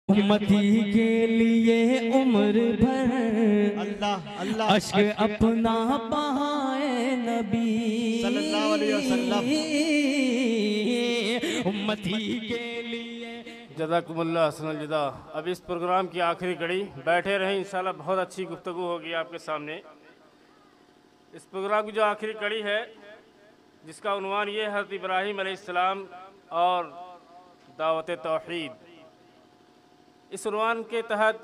उम्मती के लिए उम्र भर अल्लाह अल्लाह अश्क अपना बहाए नबी सल्लल्लाहु अलैहि वसल्लम। उम्मती के लिए। जज़ाकुमुल्लाह हसनल जज़ा। अब इस प्रोग्राम की आखिरी कड़ी, बैठे रहें, इंशाल्लाह बहुत अच्छी गुफ्तगू होगी आपके सामने। इस प्रोग्राम की जो आखिरी कड़ी है, जिसका उन्वान ये है हज़रत इब्राहीम अलैहिस्सलाम और दावत तौहीद। इस उन्वान के तहत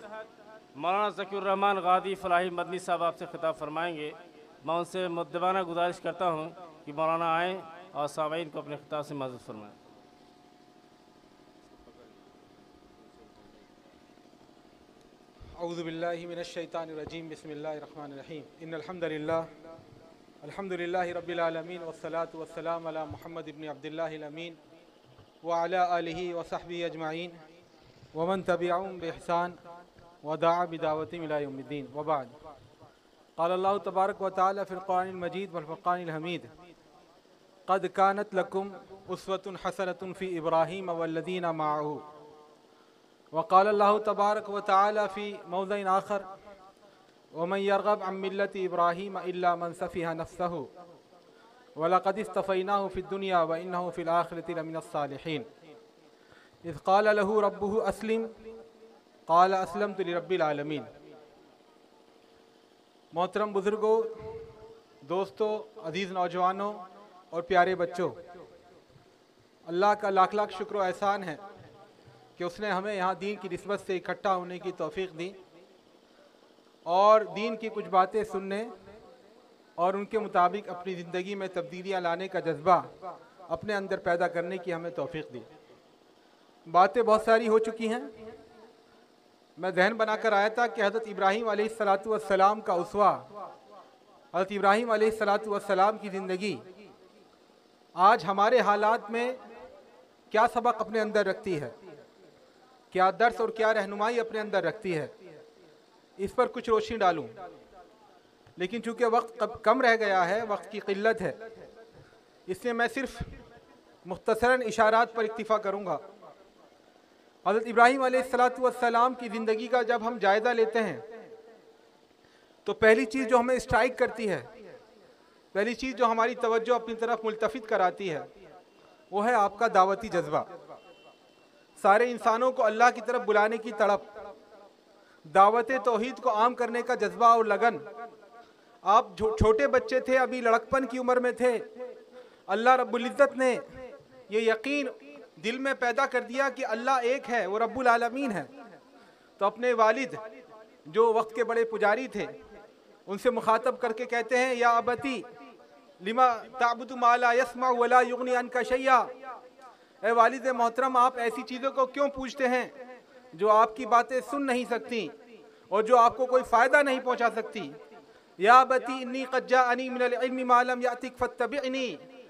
मौलाना ज़कीरुर्रहमान गादी फ़लाही मदनी साहब आपसे खिताब फरमाएंगे। मैं उनसे मुद्दबाना गुजारिश करता हूँ कि मौलाना आएँ और सामीन को अपने खिताब से माज़ूर फरमाएँ। औज़ु बिल्लाहि मिनश शैतानिर रजीम। बिस्मिल्लाहिर रहमानिर रहीम। इन्नल हम्दुलिल्लाहि रब्बिल आलमीन वस्सलातु वस्सलामु अला मुहम्मद इब्न अब्दिल्लाहिल अमीन व अला आलिहि व सहबिहि अजमाइन व मन तबिअहुम बिइहसान व दाअ बिदावतिहिम इला यौमिद्दीन व बाद। क़ाल अल्लाहु तबारक व तआला फ़िल क़ुरआनिल मजीद वल फ़ुरक़ानिल हमीद क़द कानत लकुम उस्वतुन हसनतुन फ़ी इब्राहीम वल्लज़ीना मअहू वक़ाल अल्लाहु तबारक व तआला फ़ी मौज़िन आख़र वमन यरग़ब अन मिल्लति इब्राहीम इल्ला मन सफ़िहा नफ़्सहु वलक़द इस्तफ़ैनाहु फ़िद दुनिया व इन्नहु फ़िल आख़िरति लमिनस सालिहीन। इज़ क़ाल लहू रब्बुहु अस्लिम क़ाल अस्लमतु लिरब्बिल आलमीन। मोहतरम बुज़ुर्गों, दोस्तों, अज़ीज़ नौजवानों और प्यारे बच्चों, अल्लाह का लाख लाख शुक्र व एहसान है कि उसने हमें यहाँ दीन की निस्बत से इकट्ठा होने की तौफ़ीक़ दी और दीन की कुछ बातें सुनने और उनके मुताबिक अपनी ज़िंदगी में तब्दीलियाँ लाने का जज्बा अपने अंदर पैदा करने की हमें तौफ़ीक़ दी। बातें बहुत सारी हो चुकी हैं। मैं जहन बनाकर आया था कि हज़रत इब्राहीम अलैहिस्सलातु वस्सलाम का उसवा, हज़रत इब्राहीम अलैहिस्सलातु वस्सलाम की ज़िंदगी आज हमारे हालात में क्या सबक अपने अंदर रखती है, क्या दर्स और क्या रहनुमाई अपने अंदर रखती है, इस पर कुछ रोशनी डालूं। लेकिन चूँकि वक्त कम रह गया है, वक्त की किल्लत है, इसलिए मैं सिर्फ मुख्तसरन इशारात पर इक्तिफ़ा करूँगा। हज़रत इब्राहीम अलैहिस्सलातु वस्सलाम की ज़िंदगी का जब हम जायज़ा लेते हैं तो पहली चीज़ जो हमें स्ट्राइक करती है, पहली चीज़ जो हमारी तवज्जो अपनी तरफ मुल्तफ़ित कराती है, वो है आपका दावती जज्बा। सारे इंसानों को अल्लाह की तरफ बुलाने की तड़प, दावत तौहीद को आम करने का जज्बा और लगन। आप छोटे बच्चे थे, अभी लड़कपन की उम्र में थे, अल्लाह रब्बुल इज़्ज़त ने ये यकीन दिल में पैदा कर दिया कि अल्लाह एक है, वो रब्बुल आलमीन है। तो अपने वालिद जो वक्त के बड़े पुजारी थे, उनसे मुखातब करके कहते हैं, या अबती लिमा ताबुदु मा ला यस्मा वला युगनी अन्का शैया। ए वालिद मोहतरम, आप ऐसी चीज़ों को क्यों पूछते हैं जो आपकी बातें सुन नहीं सकती और जो आपको कोई फ़ायदा नहीं पहुंचा सकती। या बती इन्नी क़द जाअनी मिनल इल्मि मा लम यातिक फत्तबिअनी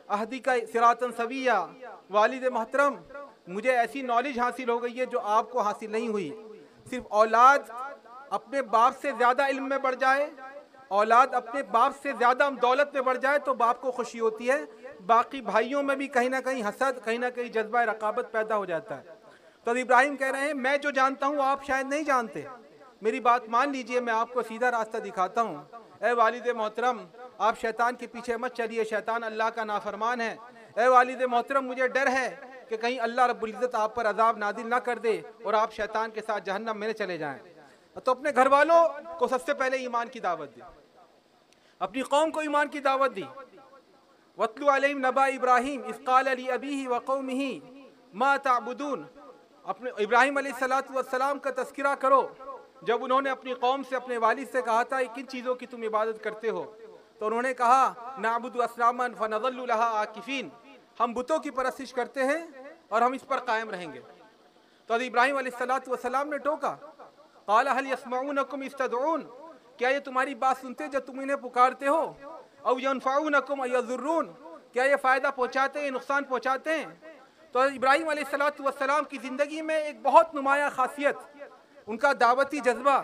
अहदिका सिरातन सविया। वालिद मोहतरम, मुझे ऐसी नॉलेज हासिल हो गई है जो आपको हासिल नहीं हुई। सिर्फ औलाद अपने बाप से ज़्यादा इल्म में बढ़ जाए, औलाद अपने बाप से ज़्यादा दौलत में बढ़ जाए तो बाप को खुशी होती है, बाकी भाइयों में भी कहीं ना कहीं हसद, कहीं ना कहीं जज्बा रकाबत पैदा हो जाता है। तो इब्राहिम कह रहे हैं, मैं जो जानता हूँ आप शायद नहीं जानते, मेरी बात मान लीजिए, मैं आपको सीधा रास्ता दिखाता हूँ। ए वालिद मोहतरम, आप शैतान के पीछे मत चलिए, शैतान अल्लाह का नाफरमान है। ए वालिद मोहतरम, मुझे डर है कि कहीं अल्लाह रब्बुल इज़्ज़त आप पर अजाब नादिल ना कर दे और आप शैतान के साथ जहन्नम में चले जाएं। तो अपने घर वालों को सबसे पहले ईमान की दावत दी, अपनी कौम को ईमान की दावत दी। वत्लु अलैहिम नबा इब्राहीम इज़ क़ाल ली अबीही व क़ौमिही मा ताबुदून। अपने इब्राहीम अलैहिस्सलातु वस्सलाम का तज़किरा करो, जब उन्होंने अपनी कौम से, अपने वालिद से कहा था किन चीज़ों की तुम इबादत करते हो, तो उन्होंने कहा नाबुदु अस्नामन फनज़ल्लु लहा आकिफीन, हम बुतों की परस्तिश करते हैं और हम इस पर कायम रहेंगे। तो इब्राहीम अलैहिस्सलातु वस्सलाम ने टोका, क़ाल हल यस्मऊनकुम इज़ तदऊन, क्या ये तुम्हारी बात सुनते जब तुम इन्हें पुकारते हो, औ यनफ़ऊनकुम औ यज़ुर्रून, क्या ये फ़ायदा पहुँचाते हैं, नुकसान पहुँचाते हैं। तो इब्राहीम अलैहिस्सलातु वस्सलाम की ज़िंदगी में एक बहुत नुमाया खासियत, उनका दावती जज्बा,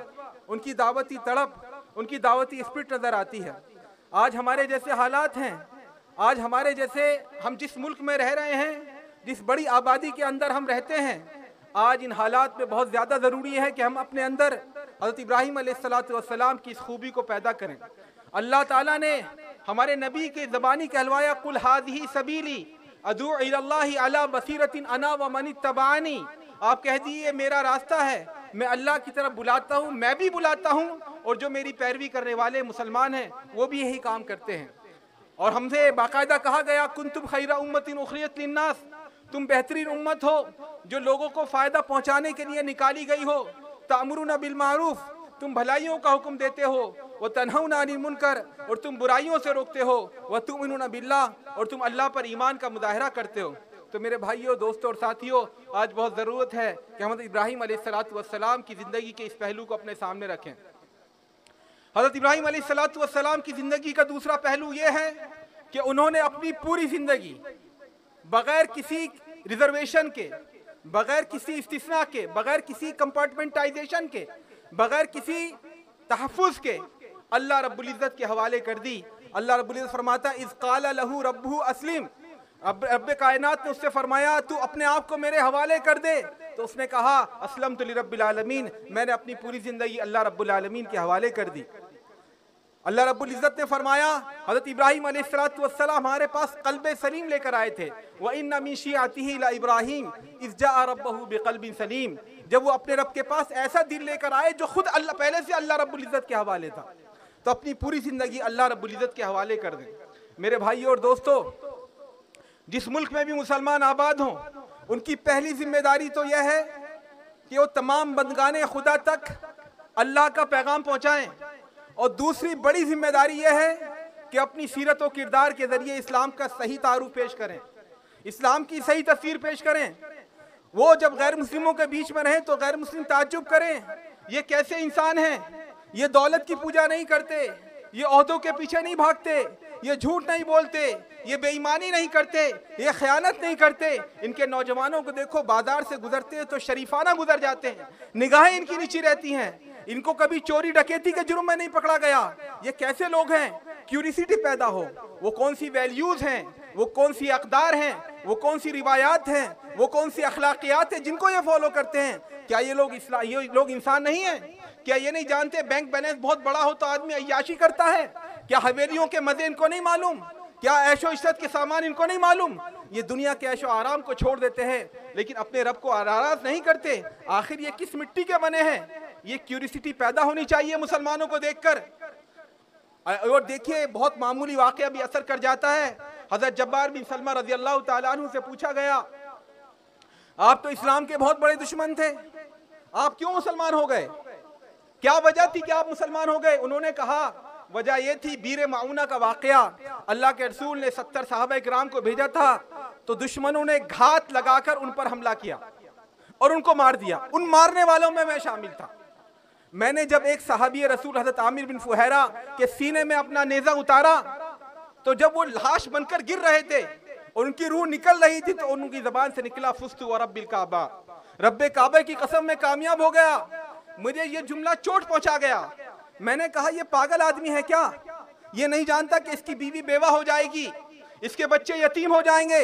उनकी दावती तड़प, उनकी दावती स्पिरिट नज़र आती है। आज हमारे जैसे हालात हैं, आज हमारे जैसे, हम जिस मुल्क में रह रहे हैं, जिस बड़ी आबादी के अंदर हम रहते हैं, आज इन हालात में बहुत ज़्यादा ज़रूरी है कि हम अपने अंदर हज़रत इब्राहीम अलैहिस्सलाम की इस खूबी को पैदा करें। अल्लाह ताला ने हमारे नबी के ज़बानी कहलवाया, कुल हाज़िही सबीली अदू इलल्लाहि अला बसीरतिन अना व मन इत्तबानी। आप कह दिए मेरा रास्ता है, मैं अल्लाह की तरफ बुलाता हूँ, मैं भी बुलाता हूँ, और जो मेरी पैरवी करने वाले मुसलमान हैं वो भी यही काम करते हैं। और हमसे बाकायदा कहा गया, कुंतुम खैरा उम्मतिन उखरियत लिन्नास, तुम बेहतरीन उम्मत हो जो लोगों को फ़ायदा पहुँचाने के लिए निकाली गई हो। तामुरुना बिल मारूफ, तुम भलाइयों का हुक्म देते हो, व तन्हौना अनिल मुनकर, और तुम बुराइयों से रोकते हो, व तुमिनुना बिल्लाह, और तुम अल्लाह पर ईमान का मुजाहरा करते हो। तो मेरे भाइयों, दोस्तों और साथियों, आज बहुत ज़रूरत है कि हज़रत इब्राहीम अलैहिस्सलाम की ज़िंदगी के इस पहलू को अपने सामने रखें। हज़रत इब्राहीम अलैहिस्सलाम की ज़िंदगी का दूसरा पहलू ये है कि उन्होंने अपनी पूरी ज़िंदगी बग़ैर किसी रिजर्वेशन के, बग़ैर किसी इस्तिस्ना के, बग़ैर किसी कंपार्टमेंटाइजेशन के, बग़ैर किसी तहफ़्फ़ुज़ के अल्लाह रब्बुल इज़्ज़त के हवाले कर दी। अल्लाह रब्बुल इज़्ज़त फरमाता, इज़ क़ाला लहू रब्बुहु अस्लिम, रब्बे कायनात ने उससे फरमाया तू अपने आप को मेरे हवाले कर दे। तो उसने कहा, अस्लमतु लिरब्बिल आलमीन, मैंने अपनी पूरी ज़िंदगी अल्लाह रब्बुल आलमीन के हवाले कर दी। अल्लाह रब्बुल इज़्ज़त ने फरमाया, हज़रत इब्राहीम अलैहिस्सलाम हमारे पास क़ल्बे सलीम लेकर आए थे। व इन्ना मिन शिअतिही ला इब्राहीम इज़ जाअ रब्बहु बिक़ल्बिन सलीम, जब वो अपने रब के पास ऐसा दिल लेकर आए जो खुद अल्लाह पहले से अल्लाह रब्बुल इज़्ज़त के हवाले था। तो अपनी पूरी ज़िंदगी अल्लाह रब्बुल इज़्ज़त के हवाले कर दें। मेरे भाइयों और दोस्तों, जिस मुल्क में भी मुसलमान आबाद हों, उनकी पहली जिम्मेदारी तो यह है कि वो तमाम बंदगाने खुदा तक अल्लाह का पैगाम पहुँचाएँ, और दूसरी बड़ी जिम्मेदारी यह है कि अपनी सीरत व किरदार के ज़रिए इस्लाम का सही तारुफ पेश करें, इस्लाम की सही तस्वीर पेश करें। वो जब गैर मुस्लिमों के बीच में रहें तो गैर मुस्लिम ताज्जुब करें, ये कैसे इंसान हैं, ये दौलत की पूजा नहीं करते, ये ओहदों के पीछे नहीं भागते, ये झूठ नहीं बोलते, ये बेईमानी नहीं करते, ये खयानत नहीं करते। इनके नौजवानों को देखो, बाजार से गुजरते हैं तो शरीफाना गुजर जाते हैं, निगाहें इनकी नीची रहती हैं, इनको कभी चोरी डकैती के जुर्म में नहीं पकड़ा गया। ये कैसे लोग हैं? क्यूरियोसिटी पैदा हो, वो कौन सी वैल्यूज़ हैं, वो कौन सी अक़दार हैं, वो कौन सी रिवायात हैं, वो कौन सी अखलाकियात हैं जिनको ये फॉलो करते हैं। क्या ये लोग इंसान नहीं हैं? क्या ये नहीं जानते बैंक बैलेंस बहुत बड़ा हो तो आदमी अय्याशी करता है? क्या हवेलियों के मज़े इनको नहीं मालूम? क्या ऐशो इश्रत के सामान इनको नहीं मालूम? ये दुनिया के ऐशो आराम को छोड़ देते हैं, लेकिन अपने रब को नाराज़ नहीं करते। आखिर ये किस मिट्टी के बने हैं? ये क्यूरियोसिटी पैदा होनी चाहिए मुसलमानों को देखकर। और देखिए, बहुत मामूली वाक़या भी असर कर जाता है। हज़रत जब्बार बिन सलमा रज़ी अल्लाह ताला अन्हु से पूछा गया, आप तो इस्लाम के बहुत बड़े दुश्मन थे, आप क्यों मुसलमान हो गए? क्या वजह थी कि आप मुसलमान हो गए? उन्होंने कहा, वजह यह थी बीर माऊना का वाक़या। अल्लाह के रसूल ने 70 सहाबा किराम को भेजा था, तो दुश्मनों ने घात लगाकर उन पर हमला किया और उनको मार दिया। उन मारने वालों में मैं शामिल था। मैंने जब एक सहाबी रसूल हज़रत आमिर बिन फुहैरा के सीने में अपना नेज़ा उतारा, तो जब वो लाश बनकर गिर रहे थे और उनकी रूह निकल रही थी, तो उनकी ज़बान से निकला, फुस्तु व रब्बिल काबा, रब्बे काबा की कसम में कामयाब हो गया। मुझे ये जुमला चोट पहुंचा गया। मैंने कहा, ये पागल आदमी है क्या? ये नहीं जानता कि इसकी बीवी बेवा हो जाएगी, इसके बच्चे यतीम हो जाएंगे,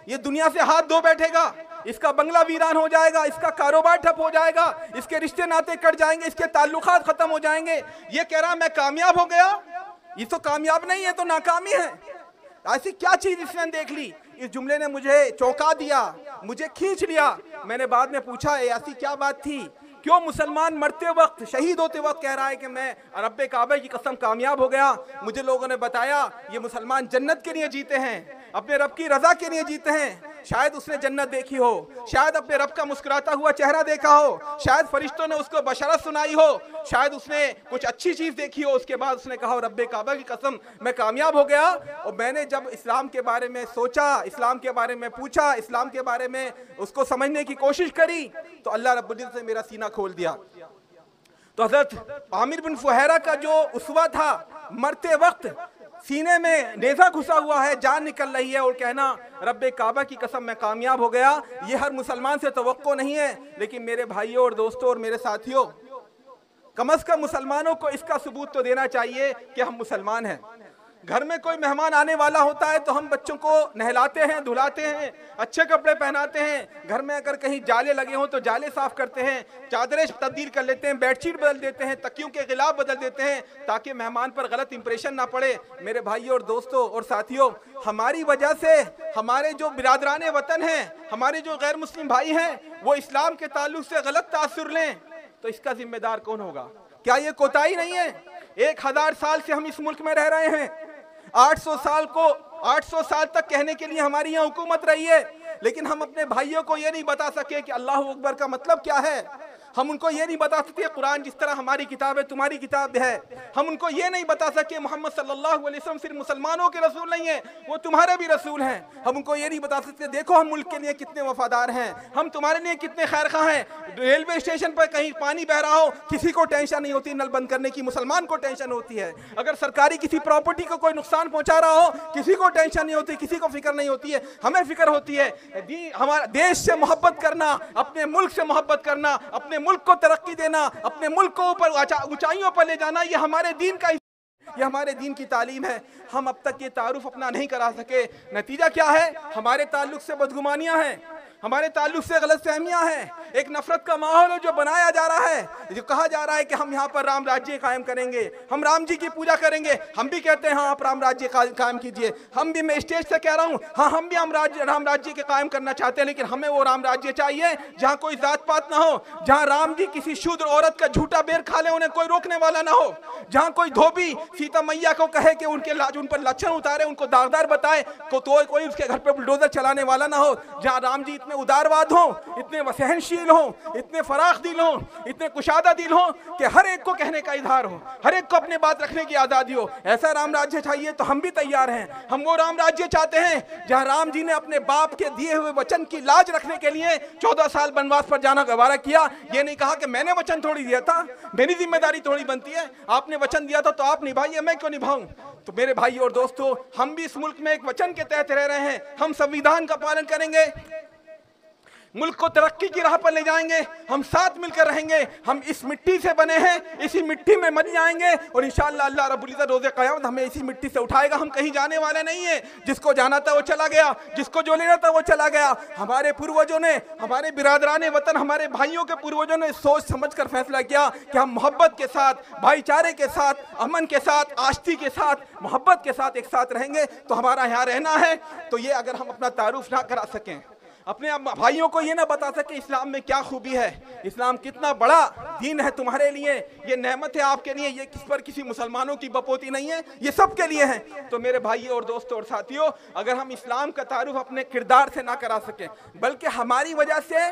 ये दुनिया से हाथ धो बैठेगा, इसका बंगला वीरान हो जाएगा, इसका कारोबार ठप हो जाएगा, इसके रिश्ते नाते कट जाएंगे, इसके ताल्लुकात खत्म हो जाएंगे। ये कह रहा मैं कामयाब हो गया। ये तो कामयाब नहीं है, तो नाकामी है। ऐसी क्या चीज इसने देख ली? इस जुमले ने मुझे चौंका दिया, मुझे खींच लिया। मैंने बाद में पूछा, ऐसी क्या बात थी? क्यों मुसलमान मरते वक्त, शहीद होते वक्त कह रहा है कि मैं रब्बे काबा की कसम कामयाब हो गया? मुझे लोगों ने बताया, ये मुसलमान जन्नत के लिए जीते हैं, अपने रब की रजा के लिए जीते हैं। शायद उसने जन्नत देखी हो, शायद अपने रब का मुस्कुराता हुआ चेहरा देखा हो, शायद फरिश्तों ने उसको बशरत सुनाई हो, शायद उसने कुछ अच्छी चीज़ देखी हो। उसके बाद उसने कहा, रब्बे काबा की कसम मैं कामयाब हो गया। और मैंने जब इस्लाम के बारे में सोचा, इस्लाम के बारे में पूछा, इस्लाम के बारे में उसको समझने की कोशिश करी, तो अल्लाह रब्बुल इज़्ज़त ने मेरा सीना खोल दिया। तो हज़रत आमिर बिन फुहैरा का जो उसवा था, मरते वक्त सीने में नेज़ा घुसा हुआ है, जान निकल रही है, और कहना रब्बे काबा की कसम मैं कामयाब हो गया, ये हर मुसलमान से तवक्को नहीं है। लेकिन मेरे भाइयों और दोस्तों और मेरे साथियों, कम अज़ कम मुसलमानों को इसका सबूत तो देना चाहिए कि हम मुसलमान हैं। घर में कोई मेहमान आने वाला होता है तो हम बच्चों को नहलाते हैं, धुलाते हैं, अच्छे कपड़े पहनाते हैं। घर में अगर कहीं जाले लगे हों तो जाले साफ करते हैं, चादरें तब्दील कर लेते हैं, बेडशीट बदल देते हैं, तकियों के गिलाफ बदल देते हैं ताकि मेहमान पर गलत इंप्रेशन ना पड़े। मेरे भाइयों और दोस्तों और साथियों, हमारी वजह से हमारे जो बिरादरान वतन हैं, हमारे जो गैर मुस्लिम भाई हैं, वो इस्लाम के ताल्लुक से गलत तासुर लें तो इसका जिम्मेदार कौन होगा? क्या ये कोताही नहीं है? 1000 साल से हम इस मुल्क में रह रहे हैं। 800 साल तक कहने के लिए हमारी यहाँ हुकूमत रही है, लेकिन हम अपने भाइयों को ये नहीं बता सके कि अल्लाह अकबर का मतलब क्या है। हम उनको ये नहीं बता सकते कुरान जिस तरह हमारी किताब है तुम्हारी किताब है। हम उनको ये नहीं बता सके मोहम्मद सल्लल्लाहु अलैहि वसल्लम सिर्फ मुसलमानों के रसूल नहीं है, वो तुम्हारे भी रसूल हैं। हम उनको ये नहीं बता सकते देखो हम मुल्क के लिए कितने वफादार हैं, हम तुम्हारे लिए कितने खैरखा हैं। रेलवे स्टेशन पर कहीं पानी बह रहा हो, किसी को टेंशन नहीं होती नल बंद करने की, मुसलमान को टेंशन होती है। अगर सरकारी किसी प्रॉपर्टी को कोई नुकसान पहुंचा रहा हो, किसी को टेंशन नहीं होती, किसी को फिक्र नहीं होती है। हमें फिक्र होती है हमारा देश से मोहब्बत करना, अपने मुल्क से मोहब्बत करना, अपने मुल्क को तरक्की देना, अपने मुल्क को ऊपर ऊंचाइयों पर ले जाना। ये हमारे दीन का, ये हमारे दीन की तालीम है। हम अब तक ये तारुफ अपना नहीं करा सके। नतीजा क्या है? हमारे ताल्लुक से बदगुमानियां हैं, हमारे ताल्लुक से गलतफहमियां हैं, एक नफरत का माहौल है जो बनाया जा रहा है। जो कहा जा रहा है कि हम यहाँ पर राम राज्य कायम करेंगे, हम राम जी की पूजा करेंगे। हम भी कहते हैं हाँ आप राम राज्य कायम कीजिए। हम भी, मैं स्टेज से कह रहा हूँ, हाँ हम भी राम राज्य के कायम करना चाहते हैं, लेकिन हमें वो राम राज्य चाहिए जहाँ कोई जात पात ना हो, जहाँ राम जी किसी शूद्र औरत का झूठा बेर खा ले उन्हें कोई रोकने वाला ना हो, जहाँ कोई धोबी सीता मैया को कहे कि उन पर लक्षण उतारे, उनको दागदार बताए तो कोई उसके घर पे बुलडोजर चलाने वाला ना हो, जहाँ राम जी उदारवाद हो, इतने सहनशील हो, इतने फराख दिल हो, इतने कुशादा दिल हो कि हर एक को कहने का इजहार हो, हर एक को अपने बात रखने की आज़ादी हो। ऐसा राम राज्य चाहिए तो हम भी तैयार हैं। हम वो राम राज्य चाहते हैं जहां राम जी ने अपने बाप के दिए हुए वचन की लाज रखने के लिए 14 साल वनवास पर जाना गवारा किया। ये नहीं कहा कि मैंने वचन थोड़ी दिया था, मेरी जिम्मेदारी थोड़ी बनती है, आपने वचन दिया था तो आप निभाइए, मैं क्यों निभाऊं। तो मेरे भाई और दोस्तों, हम भी इस मुल्क में एक वचन के तहत रह रहे हैं। हम संविधान का पालन करेंगे, मुल्क को तरक्की की राह पर ले जाएंगे, हम साथ मिलकर रहेंगे। हम इस मिट्टी से बने हैं, इसी मिट्टी में मर जाएंगे और इंशाअल्लाह अल्लाह रब्बुल इज्जत रोज़े क़यामत हमें इसी मिट्टी से उठाएगा। हम कहीं जाने वाले नहीं है। जिसको जाना था वो चला गया, जिसको जो लेना था वो चला गया। हमारे पूर्वजों ने, हमारे बिरादरान वतन, हमारे भाइयों के पूर्वजों ने सोच समझ कर फैसला किया कि हम मोहब्बत के साथ, भाईचारे के साथ, अमन के साथ, आश्ती के साथ, मोहब्बत के साथ एक साथ रहेंगे। तो हमारा यहाँ रहना है। तो ये अगर हम अपना तारुफ ना करा सकें, अपने भाइयों को ये ना बता सके इस्लाम में क्या खूबी है, इस्लाम कितना बड़ा दीन है तुम्हारे लिए, ये नेमत है आपके लिए, ये किस पर किसी मुसलमानों की बपोती नहीं है, ये सब के लिए है। तो मेरे भाइयों और दोस्तों और साथियों, अगर हम इस्लाम का तारुफ अपने किरदार से ना करा सकें, बल्कि हमारी वजह से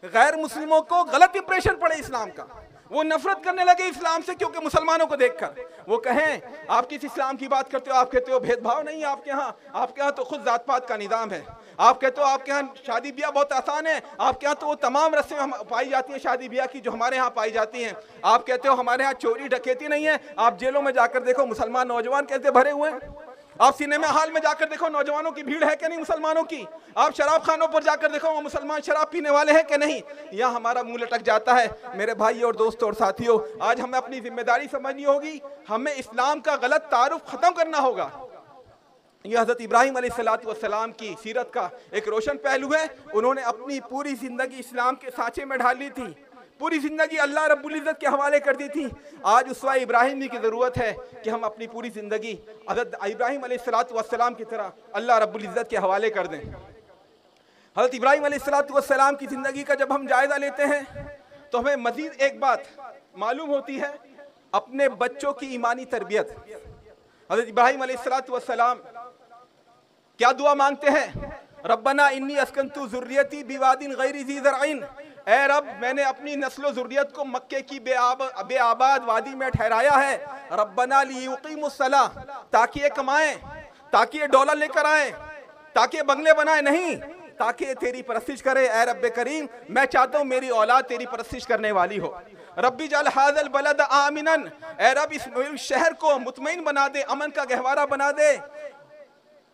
गैर मुस्लिमों को गलत इंप्रेशन पड़े इस्लाम का, वो नफरत करने लगे इस्लाम से क्योंकि मुसलमानों को देखकर, वो कहें आप किस इस्लाम की बात करते हो, आप कहते हो भेदभाव नहीं है आपके यहाँ तो खुद जात पात का निज़ाम है। आप कहते हो आपके यहाँ शादी ब्याह बहुत आसान है, आपके यहाँ तो वो तमाम रस्में पाई जाती हैं शादी ब्याह की जो हमारे यहाँ पाई जाती हैं। आप कहते हो हमारे यहाँ चोरी डकैती नहीं है। आप जेलों में जाकर देखो मुसलमान नौजवान कैसे भरे हुए हैं। आप सिनेमा हॉल में जाकर देखो नौजवानों की भीड़ है कि नहीं मुसलमानों की। आप शराब खानों पर जाकर देखो वो मुसलमान शराब पीने वाले हैं कि नहीं। यहाँ हमारा मुंह लटक जाता है। मेरे भाई और दोस्तों और साथियों, आज हमें अपनी जिम्मेदारी समझनी होगी, हमें इस्लाम का गलत तारुफ खत्म करना होगा। यह हज़रत इब्राहीम अलैहिस्सलाम की सीरत का एक रोशन पहलू है। उन्होंने अपनी पूरी ज़िंदगी इस्लाम के सांचे में ढाल ली थी, पूरी ज़िंदगी अल्लाह रब्बुल इज़्ज़त के हवाले कर दी थी। आज उसवा इब्राहिम की ज़रूरत है कि हम अपनी पूरी ज़िंदगी हज़रत इब्राहीम अलैहिस्सलाम की तरह अल्लाह रब्बुल इज़्ज़त के हवाले कर दें। हज़रत इब्राहीम अलैहिस्सलाम की ज़िंदगी का जब हम जायज़ा लेते हैं तो हमें मज़ीद एक बात मालूम होती है, अपने बच्चों की ईमानी तरबियत। हज़रत इब्राहीम अलैहिस्सलाम क्या दुआ मांगते हैं? रब्बना इन्नी अस्कन्तु ज़ुर्रियती बिवादिन गैरि ज़ी ज़रअइन, ऐ रब मैंने अपनी नस्लो ज़ुर्रियत को मक्के की बेआबाद वादी में ठहराया है। रब्बना लियुक़ीमुस्सलाह, ताकि ये कमाएं, ताकि ये डॉलर लेकर आए, ताकि ये बंगले बनाए, नहीं ताकि ये तेरी परस्तिश करे। ऐ रब्बे करीम मैं चाहता हूँ मेरी औलाद तेरी परस्तिश करने वाली हो। रब्बी जल हाज़ल बलद आमिनन, ऐ रब इस शहर को मुतमईन बना दे, अमन का गहवारा बना दे।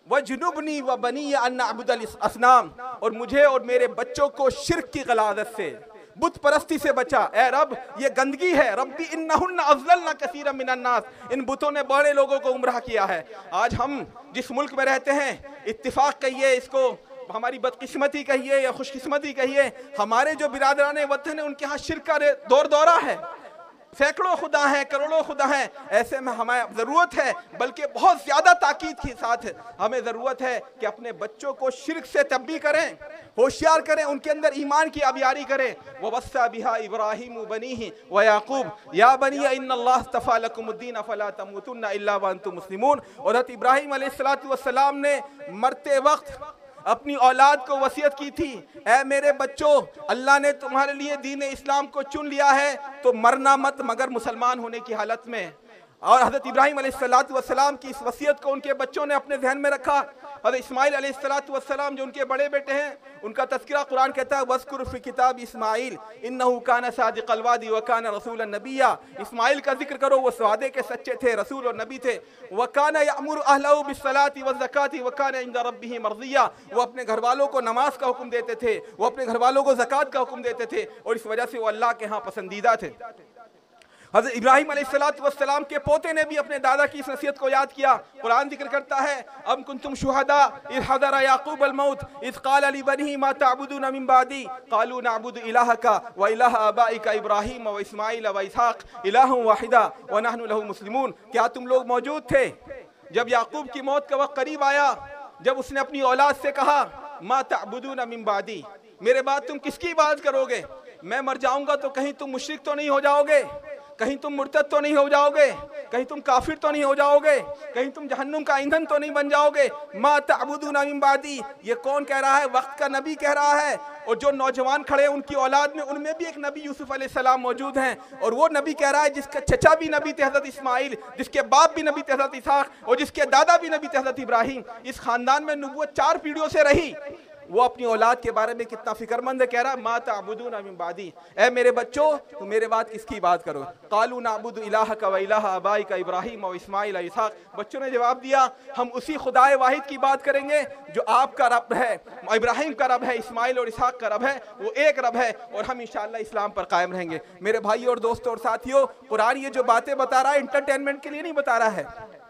वजनुबनी व बनी अन नअबुदल असनाम, और मुझे और मेरे बच्चों को शिर्क की गलादत से, बुत परस्ती से बचा। ए रब ये गंदगी है, रब्बी इन्नहुन्ना अज़ललना कसीरम मिनन नास, इन बुतों ने बड़े लोगों को गुमराह किया है। आज हम जिस मुल्क में रहते हैं, इत्तिफाक कहिए इसको, हमारी बदकिस्मती कहिए या खुशकिस्मती कहिए, हमारे जो बिरादरान वतन है उनके यहाँ शिर्क का दौर दौरा है, सैकड़ों खुदा हैं, करोड़ों खुदा हैं। ऐसे में हमें ज़रूरत है, बल्कि बहुत ज़्यादा ताकीद के साथ हमें ज़रूरत है कि अपने बच्चों को शिर्क से तब्बी करें, होशियार करें, उनके अंदर ईमान की आबियारी करें। वस्सा बिहा इब्राहीम बनीही व याकूब या बनी इन्नल्लाह अस्तफ़ा लकुमुद्दीन फला तमूतुन्ना इल्ला व अंतुम मुस्लिमून। और हज़रत इब्राहीम अलैहिस्सलातु वस्सलाम ने मरते वक्त अपनी औलाद को वसीयत की थी, ऐ मेरे बच्चों, अल्लाह ने तुम्हारे लिए दीन इस्लाम को चुन लिया है तो मरना मत मगर मुसलमान होने की हालत में। और हज़रत इब्राहीम अलैहिस्सलातु वस्सलाम की इस वसीयत को उनके बच्चों ने अपने ज़हन में रखा। हज़रत इस्माइल अलैहिस्सलातु वस्सलाम जो उनके बड़े बेटे हैं, उनका तज़किरा कुरान कहता है वज़कुर फ़ी किताब इस्माइल इन्नहु काना सादिक़ल वादी व काना रसूलन नबिय्या। इस्माइल का जिक्र करो, वो वादे के सच्चे थे, रसूल और नबी थे। व काना यअमुरु अहलहु बिस्सलाति वज़्ज़काति व काना इंदा रब्बिही मर्ज़िय्या, वो अपने घर वालों को नमाज का हुक्म देते थे, वो अपने घर वालों को ज़कात का हुक्म देते थे, और इस वजह से वो अल्लाह के यहाँ पसंदीदा थे। हज़रत इब्राहीम अलैहिस्सलातु वस्सलाम के पोते ने भी अपने दादा की इस नसीहत को याद किया। कुरान जिक्र करता है अम कुंतुम शुहदा इज़ हज़रा याक़ूब अल मौत इज़ क़ाल लिबनिही मा तअबुदून मिन बादी क़ालू नअबुदु इलाहका व इलाह आबाइका इब्राहीम व इस्माईल व इसहाक़ इलाहन वाहिदा व नहनु लहु मुस्लिमून। क्या तुम लोग मौजूद थे जब याकूब की मौत का वक्त करीब आया, जब उसने अपनी औलाद से कहा मा तअबुदून मिन बादी, मेरे बाद तुम किसकी इबादत करोगे? मैं मर जाऊंगा तो कहीं तुम मुशरिक तो नहीं हो जाओगे, कहीं तुम मुर्तद तो नहीं हो जाओगे, कहीं तुम काफिर तो नहीं हो जाओगे, कहीं तुम जहन्नुम का ईंधन तो नहीं बन जाओगे। मा तअबुदून मिन बादी, ये कौन कह रहा है? वक्त का नबी कह रहा है। और जो नौजवान खड़े हैं उनकी औलाद में, उनमें भी एक नबी यूसुफ अलैहिस्सलाम मौजूद हैं, और वो नबी कह रहा है जिसका चचा भी नबी थे हज़रत इस्माइल, जिसके बाप भी नबी थे हज़रत इसहाक, और जिसके दादा भी नबी थे हज़रत इब्राहीम। इस खानदान में नबूवत 4 पीढ़ियों से रही। वो अपनी औलाद के बारे में कितना फिक्रमंद है, कह रहा है मा तअबुदून मिन बादी, ऐ मेरे बच्चों तुम मेरे बाद किसकी बात करो? क़ालू नअबुदु इलाहका व इलाह आबाइका इब्राहीम व इस्माईल व इसहाक। बच्चों ने जवाब दिया हम उसी खुदाए वाहिद की बात करेंगे जो आपका रब है, इब्राहीम का रब है, इस्माइल और इसहाक का रब है, वो एक रब है, और हम इंशाअल्लाह इस्लाम पर कायम रहेंगे। मेरे भाइयों और दोस्तों और साथियों, कुरान ये जो बातें बता रहा है इंटरटेनमेंट के लिए नहीं बता रहा है,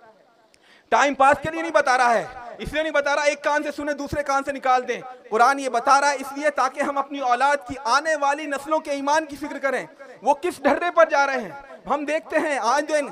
टाइम पास के लिए नहीं बता रहा है, इसलिए नहीं बता रहा एक कान से सुने दूसरे कान से निकाल दें। कुरान ये बता रहा है इसलिए ताकि हम अपनी औलाद की आने वाली नस्लों के ईमान की फिक्र करें, वो किस ढर्रे पर जा रहे हैं। हम देखते हैं आज दिन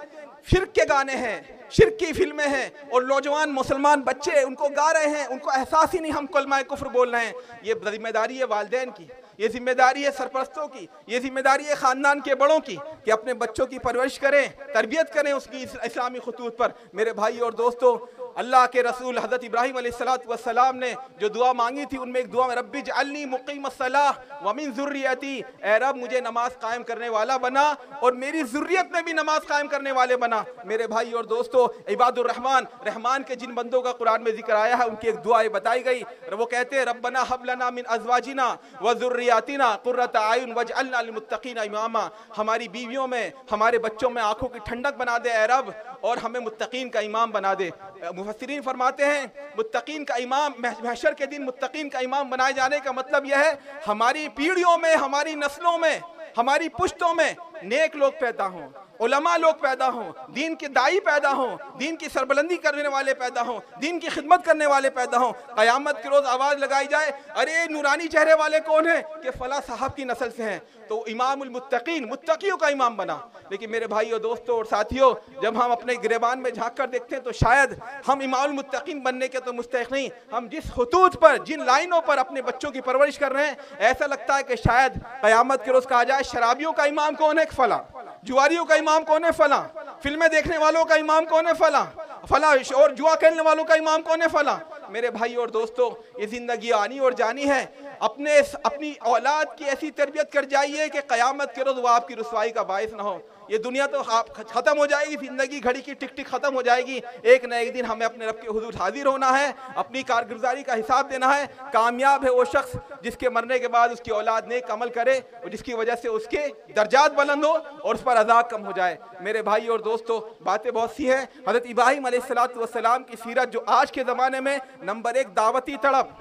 शिर्क के गाने हैं, शिर्क की फिल्में हैं, और नौजवान मुसलमान बच्चे उनको गा रहे हैं, उनको एहसास ही नहीं हम कलमा कुफ्र बोल रहे हैं। ये जिम्मेदारी है वालिदैन की, ये जिम्मेदारी है सरपरस्तों की, ये जिम्मेदारी है ख़ानदान के बड़ों की कि अपने बच्चों की परवरिश करें, तरबियत करें उसकी इस्लामी खतूत पर। मेरे भाई और दोस्तों, अल्लाह के रसूल हज़रत इब्राहीम अलैहिस्सलातु वस्सलाम ने जो दुआ मांगी थी, उनमें एक दुआ में रब्बी जअलनी मुक़ीमस्सलाह व मिन ज़ुर्रियती, ए रब मुझे नमाज कायम करने वाला बना और मेरी ज़ुर्रियत में भी नमाज कायम करने वाले बना। मेरे भाई और दोस्तों, इबादुर रहमान, रहमान के जिन बंदों का कुरान में जिक्र आया है उनकी एक दुआ बताई गई। वो कहते हैं रब्बना हब लना मिन अज़वाजिना व ज़ुर्रियातिना क़ुर्रता अयुन वजअलना लिलमुत्तक़ीना इमामा, हमारी बीवियों में, हमारे बच्चों में आंखों की ठंडक बना दे ए रब, और हमें मुत्तकीन का इमाम बना दे। मुफस्सिरीन फरमाते हैं मुत्तकीन का इमाम, महशर के दिन मुत्तकीन का इमाम बनाए जाने का मतलब यह है हमारी पीढ़ियों में, हमारी नस्लों में, हमारी पुश्तों में नेक लोग पैदा हों, उलमा लोग पैदा हों, दीन के दाई पैदा हों, दीन की सरबलंदी करने वाले पैदा हों, दीन की खिदमत करने वाले पैदा हों। क़यामत के रोज़ आवाज़ लगाई जाए अरे नूरानी चेहरे वाले कौन हैं? कि फ़ला साहब की नस्ल से हैं। तो इमामुल मुत्तकीन, मुत्तकियों का इमाम बना। लेकिन मेरे भाइयों दोस्तों और साथियों, जब हम अपने गिरेबान में झांक कर देखते हैं तो शायद हम इमामुल मुत्तकीन बनने के तो मुस्तहिक़ नहीं, हम जिस खतूत पर, जिन लाइनों पर अपने बच्चों की परवरिश कर रहे हैं, ऐसा लगता है कि शायद क़यामत के रोज़ कहा जाए शराबियों का इमाम कौन है? फला। जुआरियों का इमाम कौन है? फला। फिल्में देखने वालों का इमाम कौन है? फला। फला। और जुआ खेलने वालों का इमाम कौन है? फला। मेरे भाई और दोस्तों, ये जिंदगी आनी और जानी है। अपनी औलाद की ऐसी तरबियत कर जाइए कि क़यामत के रोज़ वो आपकी रुसवाई का बायस ना हो। ये दुनिया तो ख़त्म हो जाएगी, ज़िंदगी घड़ी की टिक टिक ख़त्म हो जाएगी। एक न एक दिन हमें अपने रब के हुज़ूर हाजिर होना है, अपनी कारगुजारी का हिसाब देना है। कामयाब है वो शख्स जिसके मरने के बाद उसकी औलाद नेक अमल करे और जिसकी वजह से उसके दर्जात बुलंद हो और उस पर अज़ाब कम हो जाए। मेरे भाई और दोस्तों, बातें बहुत सी हैं। हज़रत इब्राहीम अलैहिस्सलातु वस्सलाम की सीरत जो आज के ज़माने में नंबर 1 दावती तड़प,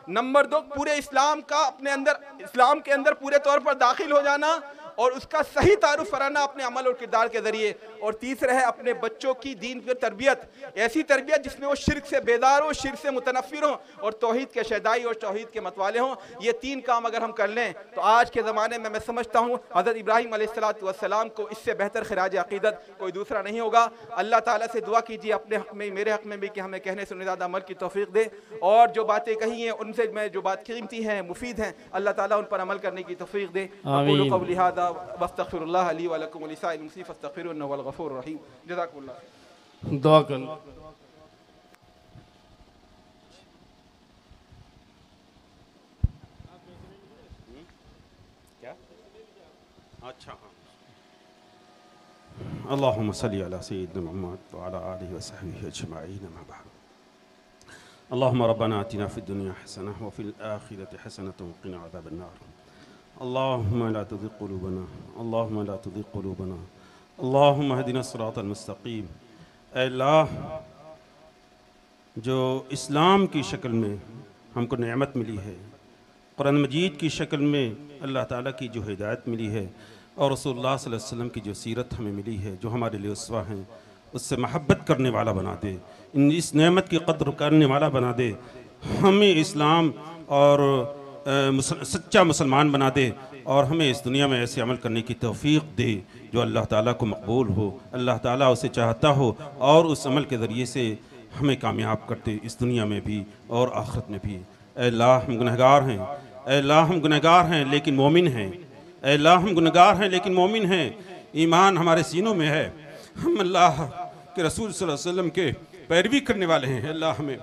नंबर 2 पूरे इस्लाम का अपने अंदर, इस्लाम के अंदर पूरे तौर पर दाखिल हो जाना और उसका सही तारुफ कराना अपने अमल और किरदार के ज़रिए। और तीसरा है अपने बच्चों की दीन की तरबियत, ऐसी तरबियत जिसमें वो शिर्क से बेदार हो, शिर्क से मुतनफ़िर हों और तौहीद के शहदाई और तौहीद के मतवाले हों। ये 3 काम अगर हम कर लें तो आज के ज़माने में मैं समझता हूँ हज़रत इब्राहीम अलैहिस्सलाम को इससे बेहतर खिराज अक़ीदत कोई दूसरा नहीं होगा। अल्लाह ताला से दुआ कीजिए अपने हक़ में, मेरे हक़ में भी, कि हमें कहने सुनने ज़्यादा अमल की तौफ़ीक़ दे और जो बातें कही हैं उनसे मैं जो बात कीमती हैं, मुफीद हैं, अल्लाह ताला उन पर अमल करने की तौफ़ीक़ दे। आमीन। क़ौली हाज़ा वस्तग़फ़िरुल्लाह ली व लकुम व लिसाइरिल मुस्लिमीन फस्तग़फ़िरूहु इन्नहु हुवल गफ़ूरुर रहीम। जज़ाकुमुल्लाह। दुआ कर लो। अच्छा, हाँ। अल्लाहुम्मा सल्ली अला सय्यिदिना मुहम्मद व अला आलिहि व सहबिहि अजमईन, अम्मा बाद। अल्लाहुम्मा रब्बना आतिना फिद दुनिया हसनह व फिल आखिरति हसनतन व क़िना अज़ाबन नार। अल्लाहुम्मा ला तुज़िग़ क़ुलूबना, अल्लाहुम्मा ला तुज़िग़ क़ुलूबना, अल्लाहुम्मा हदिना सिरातल मुस्तक़ीम। ऐ अल्लाह, जो इस्लाम की शक्ल में हमको नेमत मिली है, कुरान मजीद की शक्ल में अल्लाह ताला की जो हिदायत मिली है और रसूलुल्लाह सल्लल्लाहु अलैहि वसल्लम की जो सीरत हमें मिली है, जो हमारे लिए उसवा हैं, उससे महब्बत करने वाला बना दे, इस नेमत की कद्र करने वाला बना दे, हमें इस्लाम और सच्चा मुसलमान बना दे और हमें इस दुनिया में ऐसे अमल करने की तौफ़ीक़ दे जो अल्लाह ताला को मकबूल हो, अल्लाह ताला उसे चाहता हो और उस अमल के ज़रिए से हमें कामयाब करते इस दुनिया में भी और आखिरत में भी। ऐ अल्लाह, हम गुनहगार हैं, ऐ अल्लाह हम गुनहगार हैं लेकिन मोमिन हैं, ऐ अल्लाह हम गुनहगार हैं लेकिन मोमिन हैं, ईमान हमारे सीनों में है, हम अल्लाह के रसूल सल्लल्लाहु अलैहि वसल्लम के पैरवी करने वाले हैं। अल्लाह हमें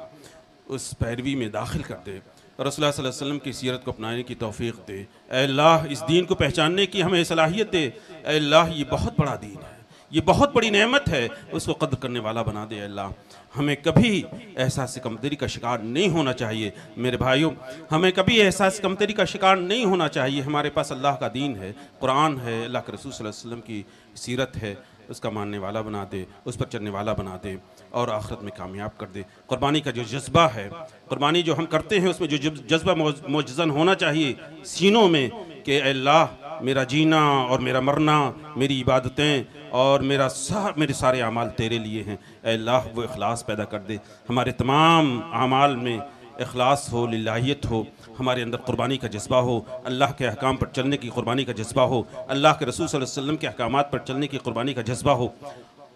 उस पैरवी में दाखिल कर दे, रसूलुल्लाह सल्लल्लाहु अलैहि वसल्लम की सीरत को अपनाने की तौफ़ीक़ दे। ऐ अल्लाह, इस दीन को पहचानने की हमें सलाहियत दे। ऐ अल्लाह, ये बहुत बड़ा दीन है, ये बहुत बड़ी नेमत है, उसको कद्र करने वाला बना दे। अल्लाह, हमें कभी एहसास कमतरी का शिकार नहीं होना चाहिए। मेरे भाइयों, हमें कभी एहसास कमतरी का शिकार नहीं होना चाहिए। हमारे पास अल्लाह का दीन है, कुरान है, अल्लाह के रसूल सल्लल्लाहु अलैहि वसल्लम की सीरत है, उसका मानने वाला बना दे, उस पर चलने वाला बना दे और आखिरत में कामयाब कर दे। कुर्बानी का जो जज्बा है, कुर्बानी जो हम करते हैं, उसमें जो जज्बा मौजज़न होना चाहिए सीनों में कि अल्लाह, मेरा जीना और मेरा मरना, मेरी इबादतें और मेरे सारे अमाल तेरे लिए हैं। अल्लाह, वो इखलास पैदा कर दे, हमारे तमाम अमाल में इखलास हो, लिल्लाहियत हो, हमारे अंदर कुर्बानी का जज्बा हो, अल्लाह के अहकाम पर चलने की कुर्बानी का जज्बा हो, अल्लाह के रसूल सल्लल्लाहु अलैहि वसल्लम के अहकामात पर चलने की कुर्बानी का जज्बा हो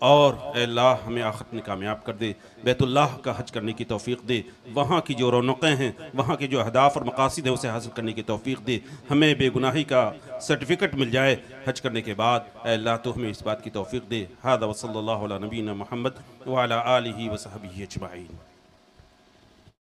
और अल्लाह हमें आखिरत में कामयाब कर दे। बैतुल्लाह का हज करने की तौफ़ीक़ दे, वहाँ की जो रौनक़ें हैं, वहाँ के जो अहदाफ़ और मक़ासिद हैं, उसे हासिल करने की तौफ़ीक़ दे। हमें बेगुनाही का सर्टिफ़िकेट मिल जाए हज करने के बाद। अल्लाह, तो हमें इस बात की तौफ़ीक़ दे। हाज़ा व सल्लल्लाहु अला नबीना मुहम्मद व अला आलिहि व सहबिहि अजमईन।